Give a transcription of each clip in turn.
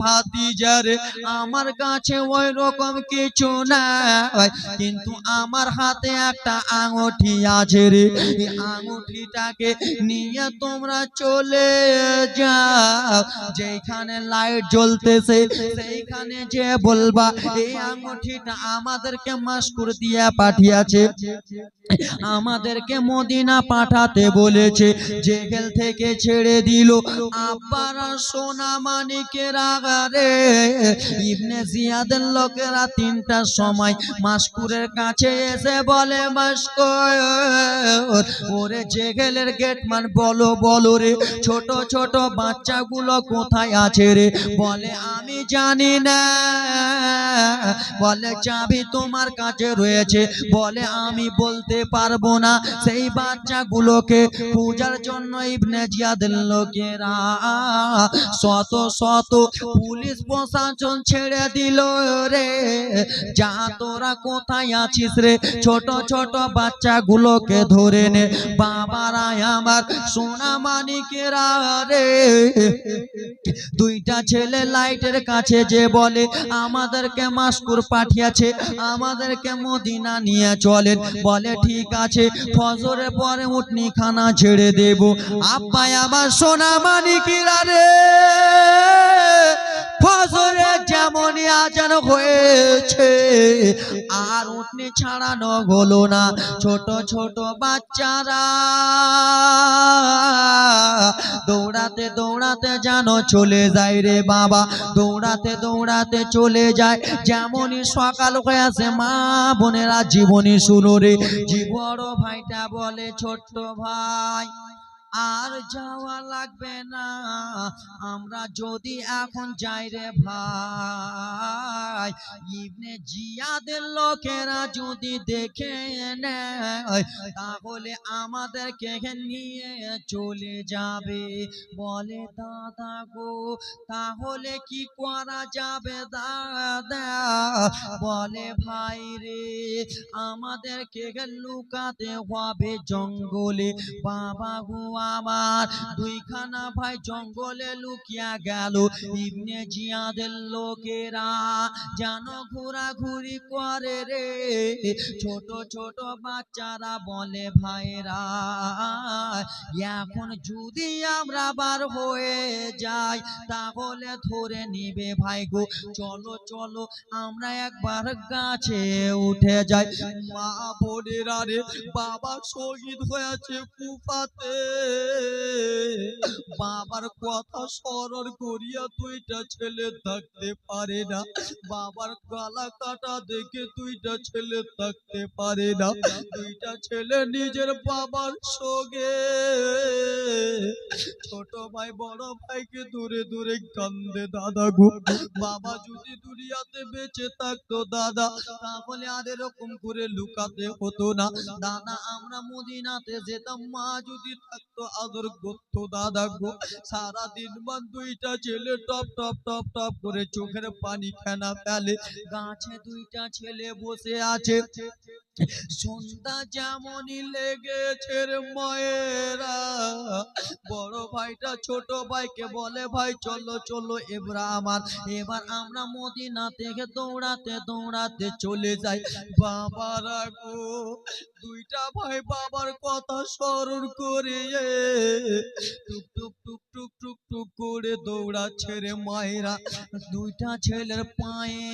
ভাতিজার আমার কাছে ওই রকম কিছু নাই, কিন্তু আমার হাতে একটা আঙুঠি আছে রে। এই আঙুঠিটাকে নিয়ে তোমরা চলে যাও, যেখানে লাইট জ্বলতেছে সেইখানে যে বলবা এই আঙুঠিটা আমাদেরকে মাস্কুর দিয়ে পাঠিয়েছে, আমাদেরকে মদিনা পাঠাতে বলেছে। জেল থেকে ছেড়ে দিল আব্বারা সোনা মানিকের আগারে। ইবনে জিয়াদের লোকেরা 3টার সময় মাস্কুরের কাছে এসে বলে, মাস্কুর ওরে জেলের গেটম্যান বলো বলো রে, ছোট ছোট বাচ্চাগুলো কোথায় আছে রে? বলে আমি জানি না। বলে চাবি তোমার কাছে রয়েছে? বলে আমি বলতে পারবো না। সেই বাচ্চাগুলোকে পূজার জন্য ইবনে জিয়াদের লোকেরা শত শত পুলিশ প্রশাসন ছেড়ে দিল রে। যা তোরা কোথায় আছিস রে, ছোট ছোট বাচ্চাগুলোকে ধরে নে। বাবারা আমার সোনা মানিকেরা রে, 2টা ছেলে লাইটের কাছে যে বলে আমাদেরকে মাস্কুর পাঠিয়েছে, আমাদেরকে মদিনা নিয়ে চলেন। বলে ঠিক আছে, ফজরের পরে উটনি খানা ছেড়ে দেব। আব্বা আমার সোনা মানিকেরা রে, ফজরে যেমনই আজান হয়েছে আর উটনি ছাড়ানো হলো না। ছোট ছোট বাচ্চারা দৌড়াতে দৌড়াতে যেন চলে যায় রে বাবা, দৌড়াতে দৌড়াতে চলে যায়। যেমনই সকাল হয়ে আসে মা বোনেরা জীবনী শুনো রে। বড় ভাইটা বলে, ছোট্ট ভাই আর যাওয়া লাগবে না, আমরা যদি এখন যাই রে ভাই, ইবনে জিয়াদের লোকেরা যদি দেখে নেয় তাহলে আমাদেরকে নিয়ে চলে যাবে। বলে দাদা গো তাহলে কি করা যাবে দাদা? বলে ভাই রে আমাদেরকে লুকাতে হবে জঙ্গলে। বাবা গো আমার 2খানা ভাই জঙ্গলে লুকিয়া গেল। ইবনে জিয়াদের লোকেরা যেন ঘোরাঘুরি করে রে। ছোট ছোট বাচ্চারা বলে ভাইরা এখন যদি আমরা বার হয়ে যাই তাহলে ধরে নিবে ভাই গো, চলো চলো আমরা একবার গাছে উঠে যাই। মা বোনেরা রে, বাবা শহীদ হয়েছে কুফাতে, বাবার কথা স্মরণ করিয়া 2টা ছেলে থাকতে পারে না, বাবার গলা কাটা দেখে 2টা ছেলে থাকতে পারে না। 2টা ছেলে নিজের বাবার সঙ্গে, ছোট ভাই বড় ভাইকে দূরে দূরে কান্দে। দাদা গো বাবা যদি দুনিয়াতে বেঁচে থাকতো দাদা তাহলে আর এরকম করে লুকাতে হতো না। দাদা আমরা মদিনাতে যেতাম, মা যদি থাকতো আদর করতো। দাদা গো সারাদিন মান 2টা ছেলে টপ টপ টপ টপ করে চোখের পানি ফেনা ফেলে। গাছে 2টা ছেলে বসে আছে, সন্ধ্যা যেমনই লেগেছে রে মায়েরা, বড় ভাইটা ছোট ভাইকে বলে ভাই চলো চলো এবার আমরা মদিনা থেকে দৌড়াতে দৌড়াতে চলে যাই। বাবারা গো 2টা ভাই বাবার কথা স্মরণ করে টুক টুক টুক টুক টুক টুক করে দৌড়াচ্ছে রে মায়েরা। 2টা ছেলের পায়ে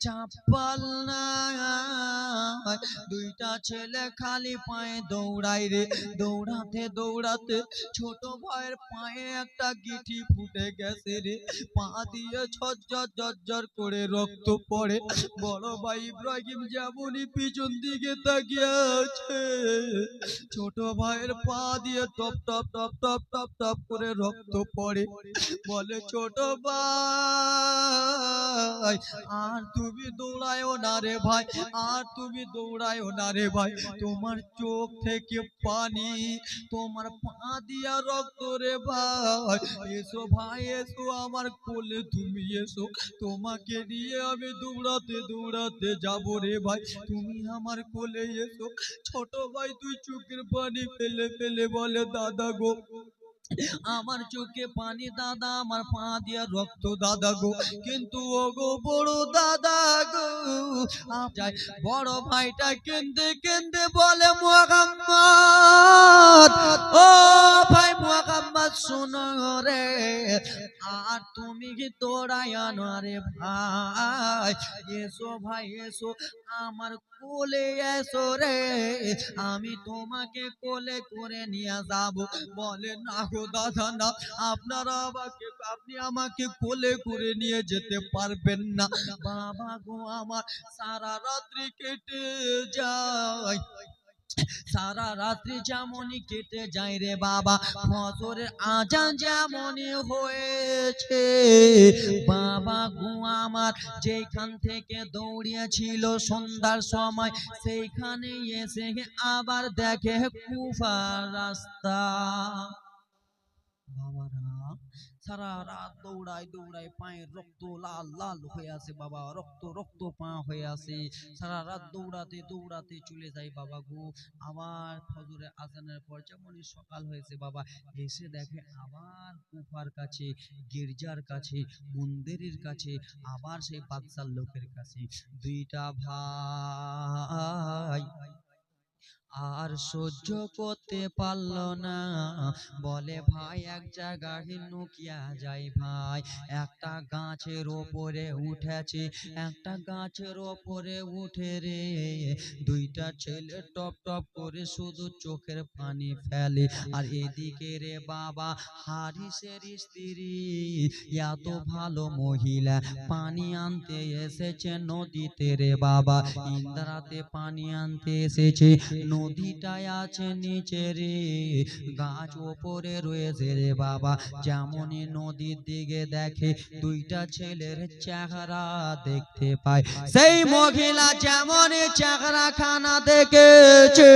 চাপাল না, 2টা ছেলে খালি পায়ে দৌড়ায় রে। দৌড়াতে দৌড়াতে ছোট ভাইয়ের পায়ে একটা গিঠি ফুটে গেছে রে, পা দিয়ে ঝরঝর ঝরঝর করে রক্ত পড়ে। বড় ভাই ইব্রাহিম যেমনই পিছন দিকে তাকিয়ে আছে, ছোট ভাইয়ের পা দিয়ে top top top top top top করে রক্ত পড়ে। বলে ছোট ভাই আর তুমি দৌড়ায়ও না রে ভাই, আর তুমি দৌড়ায়ও না রে ভাই, তোমার চোখ থেকে পানি, তোমার পা দিয়া রক্ত রে ভাই। এসো ভাই এসো আমার কোলে, তুমি এসো, তোমাকে নিয়ে আমি দৌড়াতে দৌড়াতে যাবো রে ভাই, তুমি আমার কোলে এসো। ছোট ভাই 2 চোখের পানি ফেলে ফেলে বলে দাদা গো আমার চোখে পানি দাদা, আমার পা দিয়ে রক্ত দাদা গো। কিন্তু ও গো বড় দাদা গো, যাই বড় ভাইটা কেন্দে কেন্দে বলে মুহাম্মদ, ও ভাই মুহাম্মদ শোনো রে, আর তুমি কি তোরাই আনো রে ভাই, এসো ভাই এসো আমার কোলে এসো রে, আমি তোমাকে কোলে করে নিয়ে যাব। বলে না গো দাদা না, আপনি আমাকে কোলে করে নিয়ে যেতে পারবেন না। বাবা গো আমার সারা রাত্রি কেটে যায়, সারা রাত্রি যেমনই কেটে যায় রে বাবা, ফজরের আজান যেমনই হয়েছে বাবা গো আমার, যেখান থেকে দৌড়িয়েছিল সন্ধ্যার সময় সেইখানে এসে আবার দেখে কুফার রাস্তা। বাবারা সারা রাত দৌড়ায় দৌড়ায় পায়ের রক্ত লাল লাল হয়ে আসে বাবা, রক্ত রক্ত পা হয়ে আসে, সারা রাত দৌড়াতে দৌড়াতে চলে যায় বাবা গো। আবার ফজরে আজানের পর যেমনই সকাল হয়েছে বাবা, এসে দেখে আবার কুফার কাছে, গির্জার কাছে, মন্দিরের কাছে, আবার সেই বাদশার লোকের কাছে। দুইটা ভাই আর সহ্য করতে পারল না, বলে ভাই এক জায়গায় নুকিয়া যাই ভাই। একটা গাছের ওপরে উঠেছে, একটা গাছের ওপরে উঠে রে দুইটা ছেলে টপ টপ করে শুধু চোখের পানি ফেলে। আর এদিকে রে বাবা হারিসের স্ত্রী, এত ভালো মহিলা, পানি আনতে এসেছে নদীতে রে বাবা, ইন্দ্রাতে পানি আনতে এসেছে, নদীটায় আছে নিচে রে, গাছ ওপরে রয়েছে রে বাবা। যেমনই নদীর দিকে দেখে দুইটা ছেলের চেহারা দেখতে পায়, সেই মহিলা যেমনই চেহারা খানা দেখেছে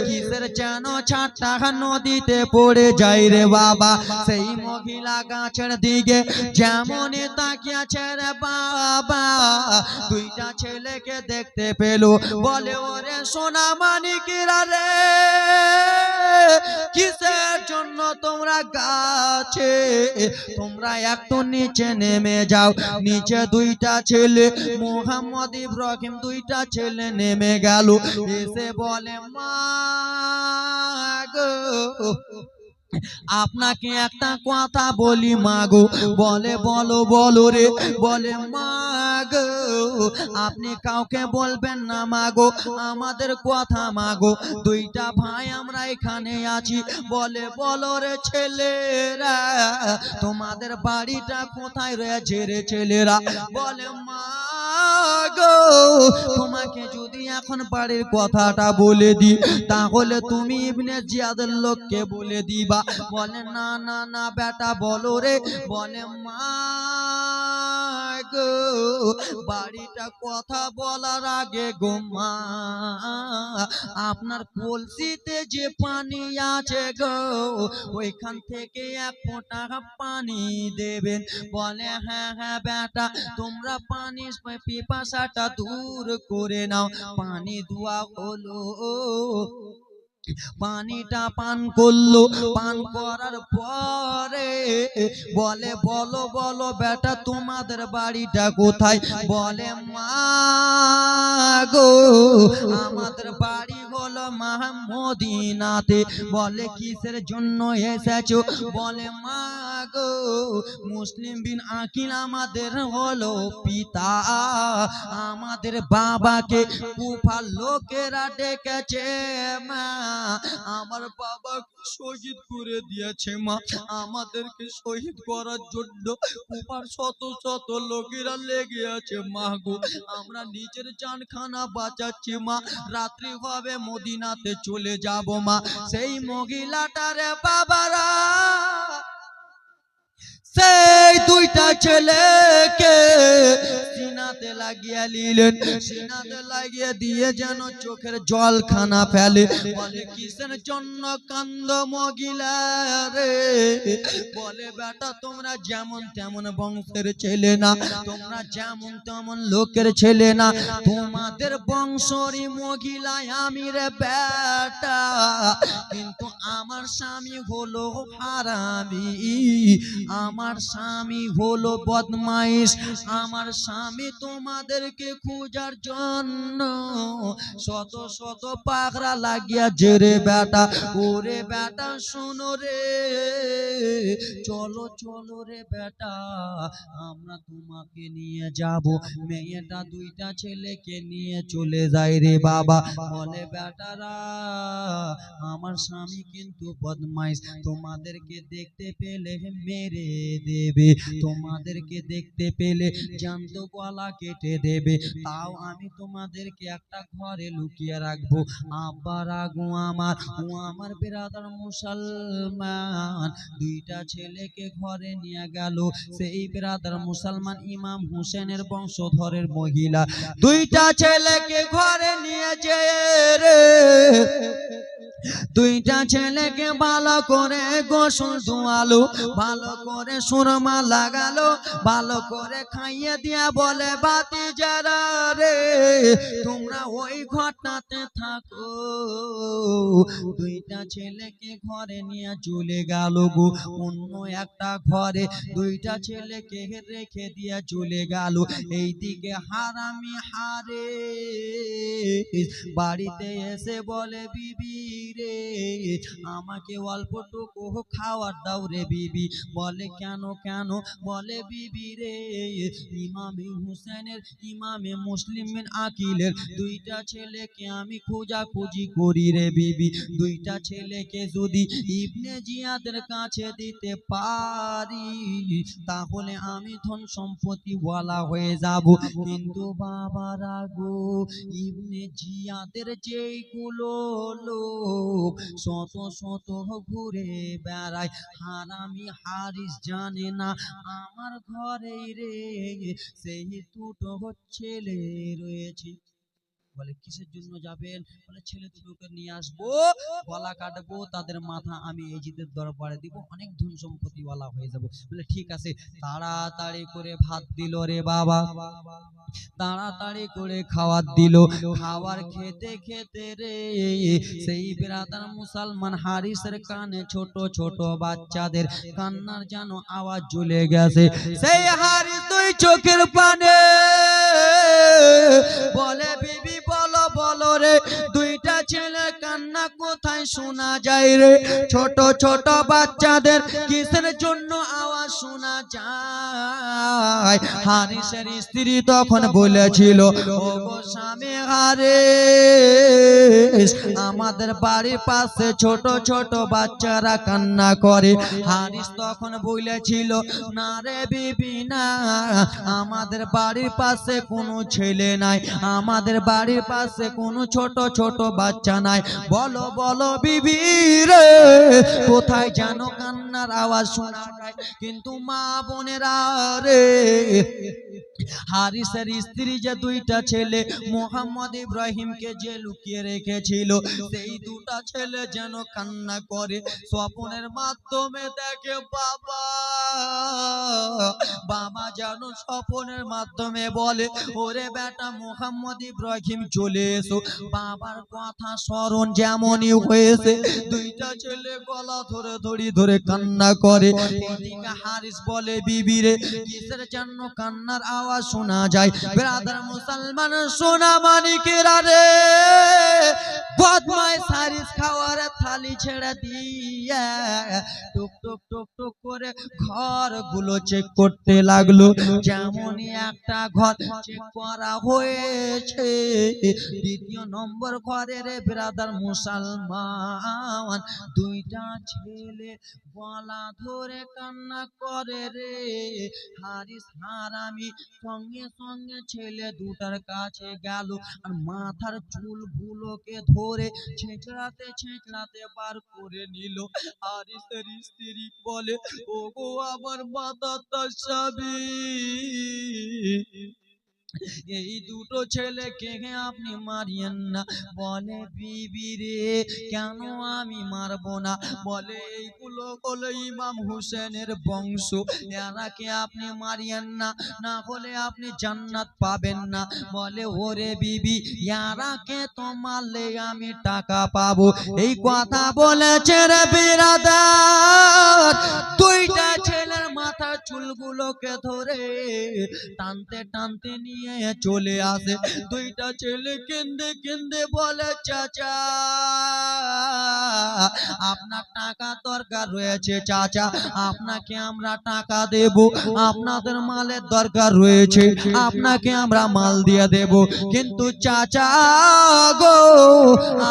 কিসের যেন ছাটটা নদীতে পড়ে যায় রে বাবা। সেই মহিলা গাছের দিকে যেমনই তাকিয়েছে রে বাবা, দুইটা ছেলেকে দেখতে পেল, বলে ওরে সোনা মানিকেরা রে, কিসের জন্য তোমরা গাছে, তোমরা একটু নিচে নেমে যাও। নিচে দুইটা ছেলে মোহাম্মদ ইব্রাহিম দুইটা ছেলে নেমে গেল, এসে বলে মা গো আপনাকে একটা কথা বলি মাগো। বলে বলো বলো রে, বলে মাগো আপনি কাউকে বলবেন না মাগো, আমাদের কথা মাগো, দুইটা ভাই আমরা এখানে আছি। বলে বলো রে ছেলেরা তোমাদের বাড়িটা কোথায় রয়েছে রে ছেলেরা? বলে মাগো তোমাকে যদি এখন বাড়ির কথাটা বলে দি তাহলে তুমি ইবনে জিয়াদের লোককে বলে দিবা। বলে না না না বেটা বলো রে। বলে মা গো বাড়িটা কথা বলার আগে গো মা আপনার কলসিতে যে পানি আছে গো ওইখান থেকে এক ফোঁটা পানি দেবেন। বলে হ্যাঁ হ্যাঁ বেটা তোমরা পানি পিপাসাটা দূর করে নাও। পানি ধোয়া হলো, পানিটা পান করলো, পান করার পরে বলে বলো বলো বেটা তোমাদের বাড়িটা কোথায়? বলে মা গো আমাদের বাড়ি হলো মদিনাতে। বলে কিসের জন্য এসেছো? বলে মা গো মুসলিম বিন আকিল আমাদের হলো পিতা, আমাদের বাবাকে কুফার লোকেরা ডেকেছে মা, আমার বাবাকে শহীদ করে দিয়েছে মা, আমাদেরকে শহীদ করার জন্য কুফার শত শত লোকেরা লেগে আছে মা গো, আমরা নিজের জানখানা বাঁচাচ্ছি মা, রাত্রি হবে মদিনাতে চলে যাব মা। সেই মহিলাটারে বাবারা সেই দুইটা ছেলেকে সিনা সিনাতে লাগিয়ে নিলেন, সিনাতে লাগিয়ে দিয়ে যেন চোখের জল খানা ফেলে। বলে কিসের জন্য কান্দ মহিলা রে? বলে বেটা তোমরা যেমন তেমন বংশের ছেলে না, তোমরা যেমন তেমন লোকের ছেলে না, তোমাদের বংশরই মহিলায় আমি রে বেটা। কিন্তু আমার স্বামী হলো হারামি, আমার স্বামী হলো বদমাইশ, আমার স্বামী তোমাদেরকে খোঁজার জন্য শত শত পাগড়া লাগিয়া জেরে বেটা। ওরে বেটা শোনো রে, চলো চলো রে বেটা, আমরা তোমাকে নিয়ে যাব। মেয়েটা দুইটা ছেলেকে নিয়ে চলে যায় রে বাবা। বলে বেটারা আমার স্বামী কিন্তু বদমাইশ, তোমাদেরকে দেখতে পেলে মেরে দেবে, তোমাদেরকে দেখতে পেলে জ্যান্ত গলা কেটে দেবে। তাও আমি তোমাদেরকে একটা ঘরে লুকিয়ে রাখবো। আব্বা রাগু আমার, ও আমার বিরাদার মুসলমান, দুইটা ছেলেকে ঘরে নিয়ে গেল। সেই বিরাদার মুসলমান ইমাম হুসেনের বংশধরের মহিলা দুইটা ছেলেকে ঘরে নিয়ে যেয়ে রে, দুইটা ছেলেকে ভালো করে গোসল ধোয়ালো, ভালো করে সুরমা লাগালো, ভালো করে খাইয়ে দিয়া বলে বাতি যারা রে তোমরা ওই ঘরটাতে থাকো। দুইটা ছেলেকে ঘরে নিয়ে চলে গেল গো অন্য একটা ঘরে, দুইটা ছেলেকে রেখে দিয়ে চলে গেল। এইদিকে হারামি হারে বাড়িতে এসে বলে বিবি রে আমাকে অল্পটুকু খাওয়ার দাও রে বিবি। বলে কেন কেন? বলে বিবি রে ইমামে হুসেনের, ইমামে মুসলিম বিন আকিলের দুইটা ছেলেকে আমি খোঁজাখুঁজি করি রে বিবি। দুইটা ছেলেকে যদি ইবনে জিয়াদের কাছে দিতে পারি তাহলে আমি ধন সম্পত্তি ওয়ালা হয়ে যাব। কিন্তু বাবারা গো ইবনে জিয়াদের যেইগুলো লোক শত শত ঘুরে বেড়ায়, হারামি হারিস জানে না আমার ঘরে রে সেই দুটো ছেলে রয়েছে। বলে কিসের জন্য যাবেন? বলে ছেলে দুটোকে নিয়ে আসবো, গলা কাটবো, তাদের মাথা আমি এজিদের দরবারে দিব, অনেক ধন সম্পত্তি ওয়ালা হয়ে যাব। বলে ঠিক আছে। তাড়াতাড়ি করে ভাত দিল রে বাবা, তাড়াতাড়ি করে খাবার দিল। খাবার খেতে খেতে রে সেই বিরাদার মুসলমান হারিসের কানে ছোট ছোট বাচ্চাদের কান্নার যেন আওয়াজ চলে গেছে। সেই হারিস দুই চোখের পানে বলে বিবি বলো বলো রে দুইটা ছেলে কান্না কোথায় শোনা যায় রে? ছোট ছোট বাচ্চাদের কিসের জন্য আওয়াজ শোনা যায়? হারিসের স্ত্রী তখন বলেছিল ও গো স্বামী হারিস আমাদের বাড়ির পাশে ছোট ছোট বাচ্চারা কান্না করে। হারিস তখন বলেছিল না রে বিবি না, আমাদের বাড়ির পাশে কোনো ছেলে নাই, আমাদের বাড়ির পাশে কোনো ছোট ছোট বাচ্চা নাই। বলো বলো বিবি রে কোথায় যেন কান্নার আওয়াজ শোনা যায়। কিন্তু মা বোনেরা রে হারিসের স্ত্রী যে দুইটা ছেলে মোহাম্মদ ইব্রাহিমকে যে লুকিয়ে রেখেছিল সেই দুটা ছেলে যেন কান্না করে। স্বপ্নের মাধ্যমে দেখে বাবা, বাবা যেন স্বপ্নের মাধ্যমে বলে ওরে বেটা মোহাম্মদ ইব্রাহিম চলে এসো। বাবার কথা স্মরণ যেমনই হয়েছে দুইটা ছেলে গলা ধরে ধরে ধরে কান্না করে। এদিকে হারিস বলে বিবি রে কিসের জন্য কান্নার আওয়াজ শোনা যায়? ব্রাদার মুসলমান সোনা মানিকেরা রে বদমাইশ হারিস খাওয়ার থালি ছেড়ে দিয়ে টুক টুক টুক টুক করে ঘরগুলো চেক করতে লাগলো। যেমনই একটা ঘর চেক করা হয়েছে দ্বিতীয় নম্বর ঘরে রে ব্রাদার মুসলমান দুইটা ছেলে গলা ধরে কান্না করে রে। হারিস হারামি সঙ্গে সঙ্গে ছেলে দুটার কাছে গেল আর মাথার চুলগুলোকে ধরে ছেঁচড়াতে ছেঁচড়াতে বার করে নিল। হারিসের স্ত্রী বলে ও গো আমার মাথাটা স্বামী, এই দুটো ছেলেকে আপনি মারিয়েন না। বলে বিবি রে কেন আমি মারবো না? বলে এইগুলো হলো ইমাম হুসেনের বংশ, এরাকে আপনি মারিয়েন না, না হলে আপনি জান্নাত পাবেন না। বলে ওরে বিবি ইয়ারাকে তো মারলে আমি টাকা পাবো। এই কথা বলেছে রে বিরাদার, দুইটা ছেলের মাথার চুলগুলোকে ধরে টানতে টানতে নিয়ে চলে আসে। দুইটা ছেলে কেঁদে কেঁদে বলে চাচা আপনার টাকা দরকার রয়েছে, চাচা আপনাকে আমরা টাকা দেব, আপনাদের মালের দরকার রয়েছে, আপনাকে আমরা মাল দিয়ে দেব, কিন্তু চাচা গো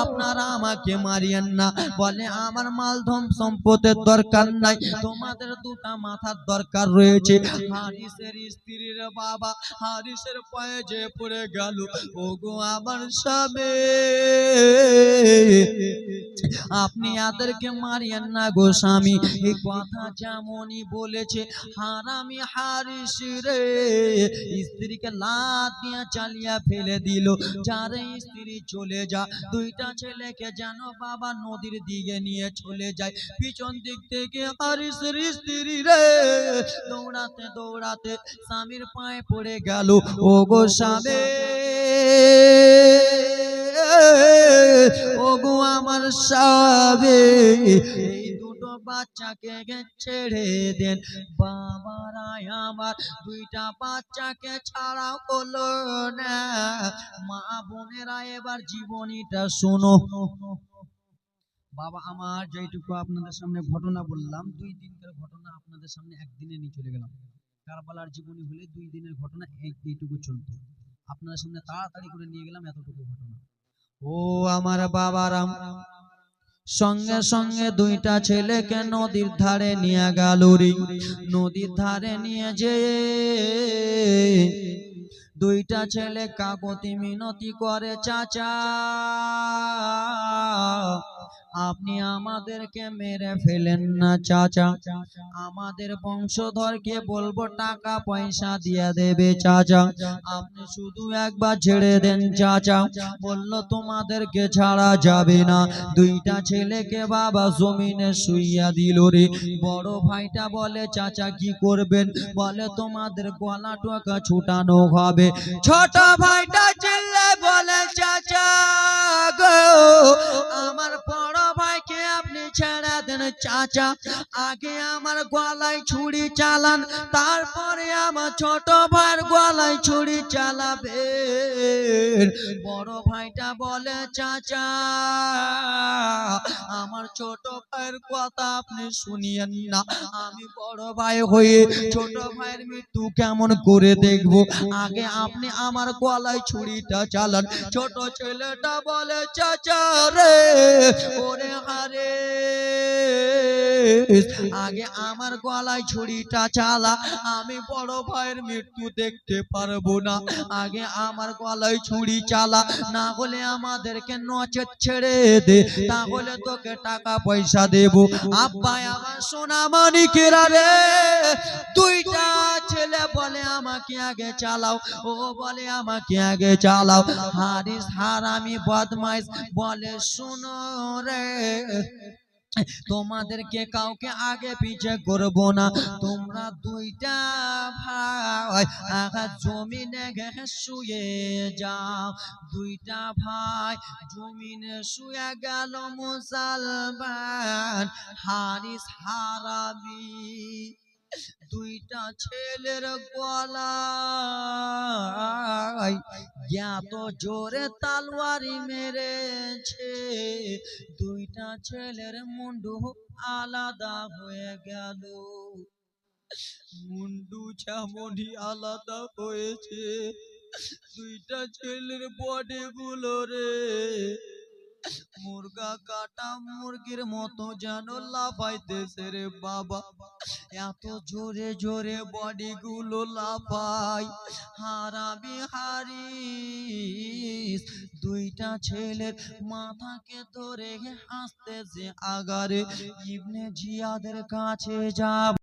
আপনারা আমাকে মারিয়েন না। বলে আমার মাল ধন সম্পদের দরকার নাই, তোমাদের দুটা মাথার দরকার রয়েছে। হারিসের স্ত্রীর বাবা হারিসের পায়ে যে পড়ে গেল, ওগো আমার স্বামী আপনি এদেরকে মারিয়েন না গো স্বামী। এই কথা যেমনই বলেছে হারামি হারিস রে স্ত্রীকে লাত দিয়ে চালিয়ে ফেলে দিল। যারে স্ত্রী চলে যা, দুইটা ছেলেকে যেন বাবা নদীর দিকে নিয়ে চলে যায়। পিছন দিক থেকে হারিসের স্ত্রী রে দৌড়াতে দৌড়াতে স্বামীর পায়ে পড়ে গেল, ও গো স্বামী ও গো আমার স্বামী এই দুটো বাচ্চাকে ছেড়ে দেন। বাবারা আমার দুইটা বাচ্চাকে ছাড়া হলো না। মা বোনেরা এবার জীবনীটা শোনো। বাবা আমার যেটুকু আপনাদের সামনে ঘটনা বললাম, 2 দিনকার ঘটনা আপনাদের সামনে একদিনে নিয়ে চলে গেলাম। কারবালার জীবনী হলে 2 দিনের ঘটনা এইটুকু চলতো, আপনাদের সামনে তাড়াতাড়ি করে নিয়ে গেলাম এতটুকু ঘটনা। ও আমার বাবারাম, সঙ্গে সঙ্গে দুইটা ছেলেকে নদীর ধারে নিয়ে গেল রে। নদীর ধারে নিয়ে যে দুইটা ছেলে কাকতি মিনতি করে, চাচা আপনি আমাদেরকে মেরে ফেলেন না চাচা, আমাদের বংশধরকে বলবো টাকা পয়সা দিয়ে দেবে চাচা, আপনি শুধু একবার ছেড়ে দেন চাচা। বলল তোমাদেরকে ছাড়া যাবে না। দুইটা ছেলেকে বাবা জমিনে শুইয়া দিল রে। বড় ভাইটা বলে চাচা কি করবেন? বলে তোমাদের গলা টোকা ছুটানো হবে। ছোট ভাইটা চিল্লে বলে চাচা গো আমার বড় ভাইকে আপনি ছেড়ে দেন চাচা, আগে আমার গলায় ছুরি চালান, তারপরে আমার ছোট ভাইয়ের গলায় ছুরি চালাবে। বড় ভাইটা বলে চাচা আমার ছোট ভাইয়ের কথা আপনি শুনিয়েন না, আমি বড় ভাই হয়ে ছোট ভাইয়ের মৃত্যু কেমন করে দেখবো, আগে আপনি আমার গলায় ছুরিটা চালান। ছোট ছেলেটা বলে চাচা রে ওরে হারে আগে আমার গলায় ছুরিটা চালা, আমি বড় ভাইয়ের মৃত্যু দেখতে পারবো না, আগে আমার গলায় ছুরি চালা, না হলে আমাদেরকে নচেত ছেড়ে দে, তাহলে তোকে টাকা পয়সা দেব। আব্বা আমার সোনা মানিকেরা রে, দুইটা ছেলে বলে আমাকে আগে চালাও, ও বলে আমাকে আগে চালাও। হারিস হারামি বদমাইশ বলে শোনো রে তোমাদেরকে কাউকে আগে পিছে করব না, তোমরা দুইটা ভাই জমিনে শুয়ে যাও। দুইটা ভাই জমিনে শুয়ে গেল মুসলমান হারিস হারামি। দুইটা ছেলের গলায় এত জোরে তালওয়ারি মেরেছে, দুইটা ছেলের মুন্ডু আলাদা হয়ে গেল। মুন্ডু যেমনই আলাদা হয়েছে, দুইটা ছেলের বডি গুলো রে মুরগা কাটা মুরগির মতো যেন লাফাইতেছে রে বাবা, এত জোরে জোরে বডি গুলো লাফায়। হারামি হারিস দুইটা ছেলের মাথাকে ধরে হাসতেছে আগারে ইবনে জিয়াদের কাছে যাব।